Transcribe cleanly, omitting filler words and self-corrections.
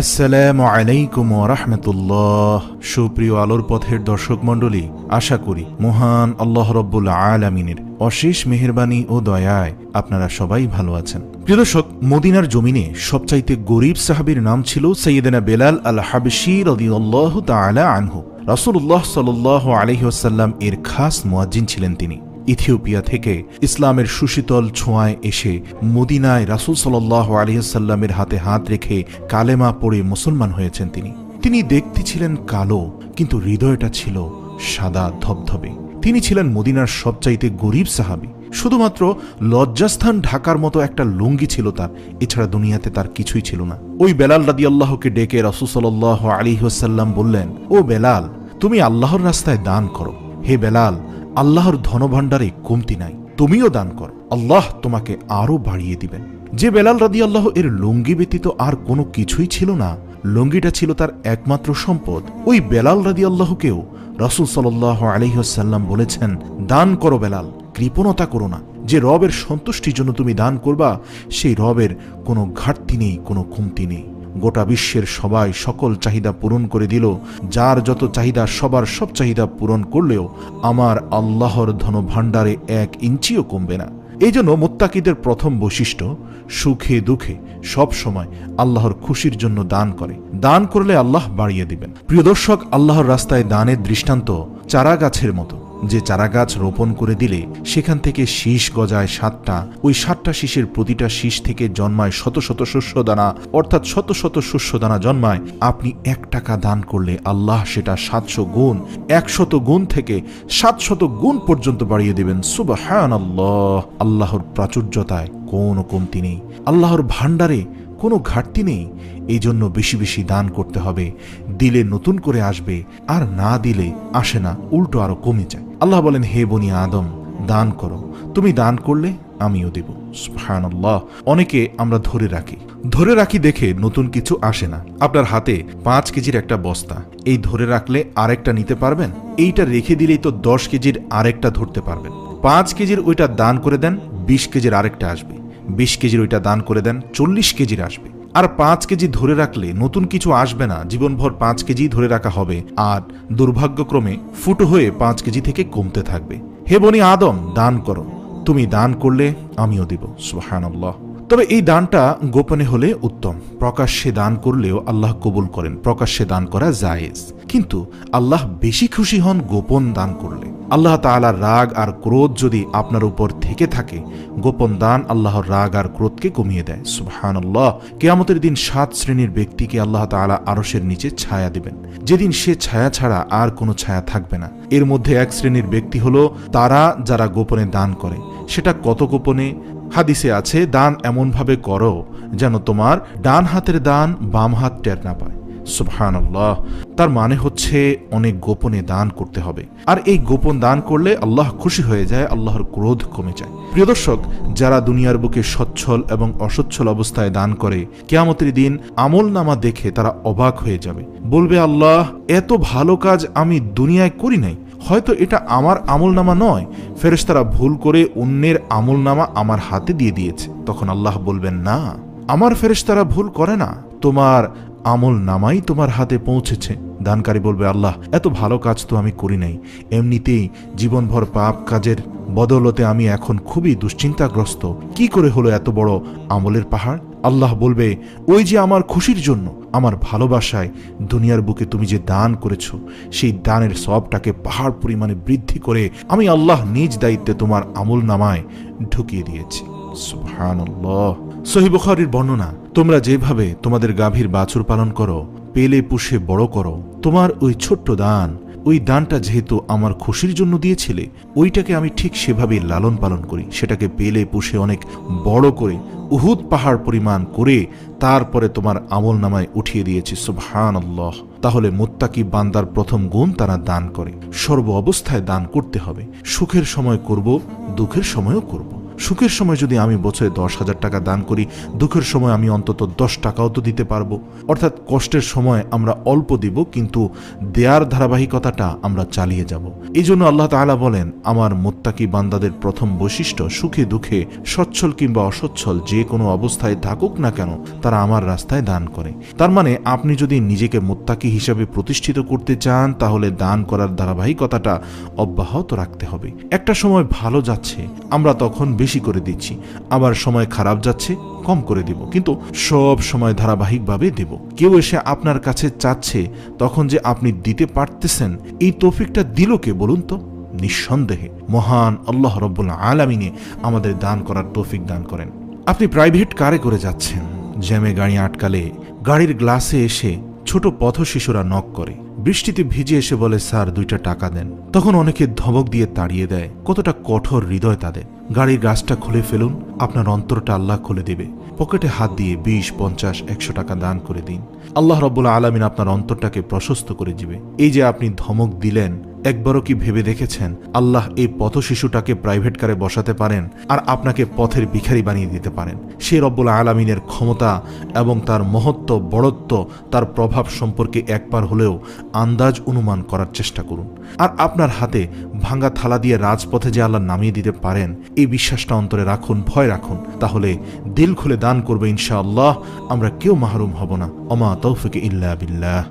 আসসালামু আলাইকুম ওয়া রাহমাতুল্লাহ। সুপ্রিয় আলোর পথের দর্শক মণ্ডলী, আশা করি মহান আল্লাহ রাব্বুল আলামিনের অশেষ মেহেরবানি ও দয়ায় আপনারা সবাই ভালো আছেন। প্রিয় দর্শক, মদিনার জমিনে সবচাইতে গরীব সাহাবীর নাম ছিল সাইয়েদনা বেলাল আল হাবশী রাদিয়াল্লাহু তাআলা আনহু। রাসূলুল্লাহ সাল্লাল্লাহু আলাইহি ওয়াসাল্লাম এর খাস মুয়াজ্জিন ছিলেন। তিনি ইথিওপিয়া থেকে ইসলামের সুশীতল ছোঁয়ায় এসে মদিনায় রাসূল সাল্লাল্লাহু আলাইহি ওয়াসাল্লামের হাতে হাত রেখে কালেমা পড়ে মুসলমান হয়েছেন। তিনি দেখতে ছিলেন কালো, কিন্তু হৃদয়টা ছিল সাদা ধবধবে। তিনি ছিলেন মদিনার সবচাইতে গরীব সাহাবী। শুধুমাত্র লজ্জাস্থান ঢাকার মতো একটা লুঙ্গি ছিল তার, এছাড়া দুনিয়াতে তার কিছুই ছিল না। ওই বেলাল রাদিয়াল্লাহুকে ডেকে রাসূল সাল্লাল্লাহু আলাইহি ওয়াসাল্লাম বললেন, ও বেলাল, তুমি আল্লাহর রাস্তায় দান করো। হে বেলাল, আল্লাহর ধনভাণ্ডারে কমতি নাই, তুমিও দান করো, আল্লাহ তোমাকে আরো বাড়িয়ে দিবেন। যে বেলাল রাদিয়াল্লাহু এর লুঙ্গি ব্যতীত আর কোনো কিছুই ছিল না, লুঙ্গিটা ছিল তার একমাত্র সম্পদ। ওই বেলাল রাদিয়াল্লাহুকেও রাসূল সাল্লাল্লাহু আলাইহি ওয়াসাল্লাম বলেছেন, দান করো বেলাল, কৃপণতা করো না। যে রবের সন্তুষ্টির জন্য তুমি দান করবা, সেই রবের কোনো ঘাটতি নেই, কোনো কমতি নেই। গোটা বিশ্বের সবাই সকল চাহিদা পূরণ করে দিল, যার যত চাহিদা সবার সব চাহিদা পূরণ করলেও আমার আল্লাহর ধনভাণ্ডারে 1 ইঞ্চিও কমবে না। এই জন্য মুত্তাকিদের প্রথম বৈশিষ্ট্য, সুখে দুঃখে সব সময় আল্লাহর খুশির জন্য দান করে। দান করলে আল্লাহ বাড়িয়ে দিবেন। প্রিয় দর্শক, আল্লাহর রাস্তায় দানের দৃষ্টান্ত চারা গাছের মতো। যে চারা গাছ রোপণ করে দিলে সেখান থেকে শীষ গজায় 7টা, ওই 7টা শীষের প্রতিটা শীষ থেকে জন্মায় শত শত শস্যদানা, অর্থাৎ শত শত শস্যদানা জন্মায়। আপনি 1 টাকা দান করলে আল্লাহ সেটা 700 গুণ, 100 গুণ থেকে 700 গুণ পর্যন্ত বাড়িয়ে দেবেন। সুবহানাল্লাহ! আল্লাহর প্রাচুর্যতায় কোনো কমতি নেই, আল্লাহর ভাণ্ডারে কোনো ঘাটতি নেই। এই জন্য বেশি বেশি দান করতে হবে। দিলে নতুন করে আসবে, আর না দিলে আসে না, উল্টো আরো কমে যায়। আল্লাহ বলেন, হে বনি আদম, দান করো, তুমি দান করলে আমিও দেব। সুবহানাল্লাহ! অনেকে আমরা ধরে রাখি দেখে নতুন কিছু আসে না। আপনার হাতে 5 কেজির একটা বস্তা, এই ধরে রাখলে আরেকটা নিতে পারবেন? এইটা রেখে দিলেই তো 10 কেজির আরেকটা ধরতে পারবেন। 5 কেজির ওইটা দান করে দেন, 20 কেজির আরেকটা আসবে। 20 কেজির ওইটা দান করে দেন, 40 কেজির আসবে। আর 5 কেজি ধরে রাখলে নতুন কিছু আসবে না, জীবনভর 5 কেজি ধরে রাখা হবে, আর দুর্ভাগ্যক্রমে ফুটো হয়ে 5 কেজি থেকে কমতে থাকবে। হে বনি আদম, দান করো, তুমি দান করলে আমিও দেব। সুবহানাল্লাহ! তবে এই দানটা গোপনে হলে উত্তম। প্রকাশ্যে দান করলেও আল্লাহ কবুল করেন, প্রকাশ্যে দান করা জায়েজ, কিন্তু আল্লাহ বেশি খুশি হন গোপন দান করলে। আল্লাহ তাআলার রাগ আর ক্রোধ যদি আপনার উপর থেকে থাকে, গোপন দান আল্লাহর রাগ আর ক্রোধকে কমিয়ে দেয়। সুবহানাল্লাহ! কিয়ামতের দিন 7 শ্রেণীর ব্যক্তিকে আল্লাহ তাআলা আরশের নিচে ছায়া দিবেন, যেদিন সে ছায়া ছাড়া আর কোনো ছায়া থাকবে না। এর মধ্যে 1 শ্রেণীর ব্যক্তি হলো তারা যারা গোপনে দান করে। সেটা কত গোপনে? হাদিসে আছে, দান এমনভাবে করো যেন তোমার ডান হাতের দান বাম হাত টের না পায়। সুবহানাল্লাহ! তার মানে হচ্ছে অনেক গোপনে দান করতে হবে। আর এই গোপন দান করলে আল্লাহ খুশি হয়ে যায়, আল্লাহর ক্রোধ কমে যায়। প্রিয় দর্শক, যারা দুনিয়ার বুকে সচ্ছল এবং অসচ্ছল অবস্থায় দান করে, কিয়ামতের দিন আমলনামা দেখে তারা অবাক হয়ে যাবে, বলবে, আল্লাহ, এত ভালো কাজ আমি দুনিয়ায় করি নাই, হয়তো এটা আমার আমলনামা নয়, ফেরেশতারা ভুল করে অন্যের আমলনামা আমার হাতে দিয়ে দিয়েছে। তখন আল্লাহ বলবেন, না, আমার ফেরেশতারা ভুল করে না, তোমার আমল নামাই তোমার হাতে পৌঁছেছে। দানকারী বলবে, আল্লাহ, এত ভালো কাজ তো আমি করি নাই, এমনিতেই জীবনভর পাপ কাজের বদলতে আমি এখন খুবই দুশ্চিন্তাগ্রস্ত, কি করে হলো এত বড় আমলের পাহাড়? আল্লাহ বলবে, ওই যে আমার খুশির জন্য, আমার ভালোবাসায় দুনিয়ার বুকে তুমি যে দান করেছ, সেই দানের সওয়াবটাকে পাহাড় পরিমাণে বৃদ্ধি করে আমি আল্লাহ নিজ দায়িত্বে তোমার আমল নামায় ঢুকিয়ে দিয়েছি। সুবহানাল্লাহ! সহিহ বুখারীর বর্ণনা, তোমরা যেভাবে তোমাদের গাভীর বাছুর পালন করো, পেলে পুষে বড় করো, তোমার ওই ছোট্ট দান, ওই দানটা যেহেতু আমার খুশির জন্য দিয়েছিলে, ওইটাকে আমি ঠিক সেভাবেই লালন পালন করি, সেটাকে পেলে পুষে অনেক বড় করে উহুদ পাহাড় পরিমাণ করে তারপরে তোমার আমল নামায় উঠিয়ে দিয়েছি। সুবহানাল্লাহ! তাহলে মুত্তাকি বান্দার প্রথম গুণ, তারা দান করে। সর্ব অবস্থায় দান করতে হবে। সুখের সময় করব, দুঃখের সময়ও করব। সুখের সময় যদি আমি বছরে 10,000 টাকা দান করি, দুঃখের সময় আমি অন্তত 10 টাকাও তো দিতে পারবো। অর্থাৎ কষ্টের সময় আমরা অল্প দিব, কিন্তু দেয়ার ধারাবাহিকতাটা আমরা চালিয়ে যাব। এই জন্য আল্লাহ তাআলা বলেন, আমার মুত্তাকি বান্দাদের প্রথম বৈশিষ্ট্য সুখে দুঃখে, সচ্ছল কিংবা অসচ্ছল, যে কোনো অবস্থায় থাকুক না কেন তারা আমার রাস্তায় দান করে। তার মানে আপনি যদি নিজেকে মুত্তাকি হিসাবে প্রতিষ্ঠিত করতে চান, তাহলে দান করার ধারাবাহিকতাটা অব্যাহত রাখতে হবে। একটা সময় ভালো যাচ্ছে, আমরা তখন বেশি করে দিচ্ছি, আবার সময় খারাপ যাচ্ছে, কম করে দিব, কিন্তু সব সময় ধারাবাহিকভাবে দেব। কেউ এসে আপনার কাছে চাচ্ছে, তখন যে আপনি দিতে পারতেছেন, এই তৌফিকটা দিল কে বলুন তো? নিঃসন্দেহে মহান আল্লাহ রব্বুল আলামিনে আমাদের দান করার তৌফিক দান করেন। আপনি প্রাইভেট কারে করে যাচ্ছেন, জ্যামে গাড়ি আটকালে গাড়ির গ্লাসে এসে ছোট পথ শিশুরা নক করে, বৃষ্টিতে ভিজে এসে বলে, স্যার 2টা টাকা দেন। তখন অনেকে ধমক দিয়ে তাড়িয়ে দেয়। কতটা কঠোর হৃদয় তাদের। গাড়ির গ্লাসটা খুলে ফেলুন, আপনার অন্তরটা আল্লাহ খুলে দেবে। পকেটে হাত দিয়ে 20, 50, 100 টাকা দান করে দিন। আল্লাহ রব্বুল আলামিন আপনার অন্তরটাকে প্রশস্ত করে দিবে। এই যে আপনি ধমক দিলেন, একবারও কি ভেবে দেখেছেন আল্লাহ এই পথ শিশুটাকে প্রাইভেট কারে বসাতে পারেন আর আপনাকে পথের ভিখারি বানিয়ে দিতে পারেন? সেই রব্বুল আলামিনের ক্ষমতা এবং তার মহত্ব, বড়ত্ব, তার প্রভাব সম্পর্কে একবার হলেও আন্দাজ অনুমান করার চেষ্টা করুন। আর আপনার হাতে ভাঙা থালা দিয়ে রাজপথে যে আল্লাহ নামিয়ে দিতে পারেন, এই বিশ্বাসটা অন্তরে রাখুন, ভয় রাখুন। তাহলে দিল খুলে দান করবে ইনশাআল্লাহ, আমরা কেউ মাহরুম হব না। ওমা তৌফিক ইল্লা বিল্লাহ।